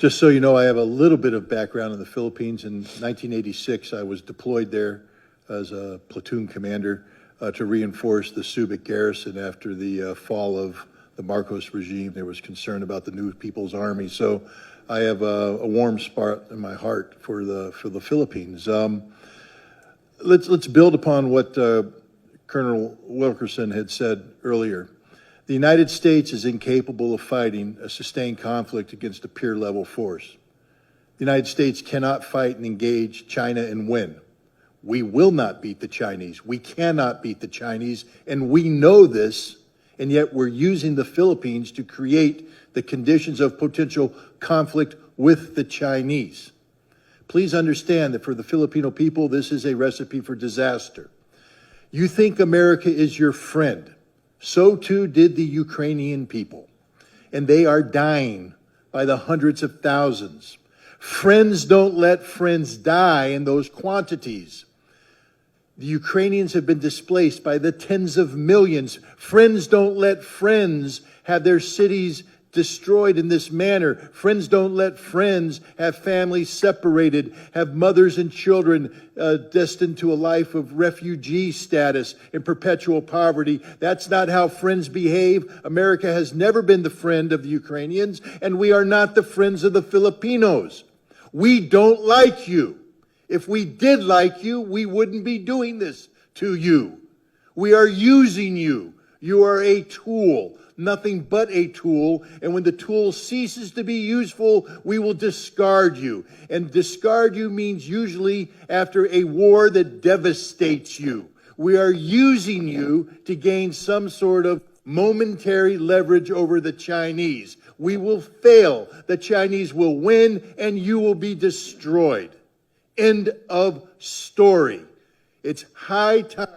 Just so you know, I have a little bit of background in the Philippines. In 1986, I was deployed there as a platoon commander to reinforce the Subic garrison after the fall of the Marcos regime. There was concern about the new People's Army. So I have a warm spot in my heart for the Philippines. Let's build upon what Colonel Wilkerson had said earlier. The United States is incapable of fighting a sustained conflict against a peer-level force. The United States cannot fight and engage China and win. We will not beat the Chinese. We cannot beat the Chinese, and we know this, and yet we're using the Philippines to create the conditions of potential conflict with the Chinese. Please understand that for the Filipino people, this is a recipe for disaster. You think America is your friend. So too did the Ukrainian people, and they are dying by the hundreds of thousands. Friends don't let friends die in those quantities. The Ukrainians have been displaced by the tens of millions. Friends don't let friends have their cities destroyed in this manner. Friends don't let friends have families separated, have mothers and children destined to a life of refugee status in perpetual poverty. That's not how friends behave. America has never been the friend of the Ukrainians, and we are not the friends of the Filipinos. We don't like you. If we did like you, we wouldn't be doing this to you. We are using you. You are a tool. Nothing but a tool, and when the tool ceases to be useful, we will discard you. And discard you means usually after a war that devastates you. We are using you to gain some sort of momentary leverage over the Chinese. We will fail. The Chinese will win, and you will be destroyed. End of story. It's high time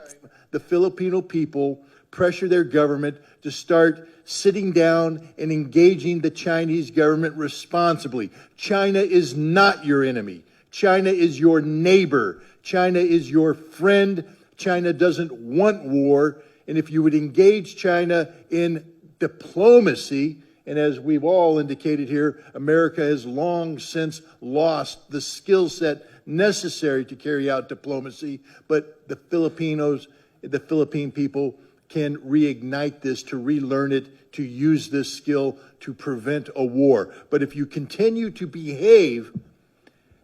the Filipino people pressure their government to start sitting down and engaging the Chinese government responsibly. China is not your enemy. China is your neighbor. China is your friend. China doesn't want war. And if you would engage China in diplomacy, and as we've all indicated here, America has long since lost the skill set necessary to carry out diplomacy, but the Philippine people can reignite this, to relearn it, to use this skill to prevent a war. But if you continue to behave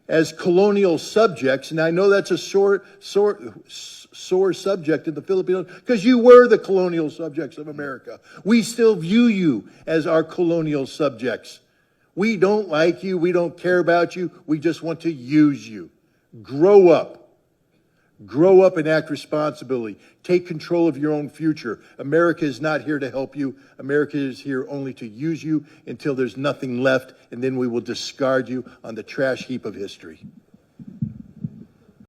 as colonial subjects, and I know that's a sore subject in the Philippines, because you were the colonial subjects of America. We still view you as our colonial subjects. We don't like you. We don't care about you. We just want to use you. Grow up. Grow up and act responsibly. Take control of your own future. America is not here to help you. America is here only to use you until there's nothing left, and then we will discard you on the trash heap of history.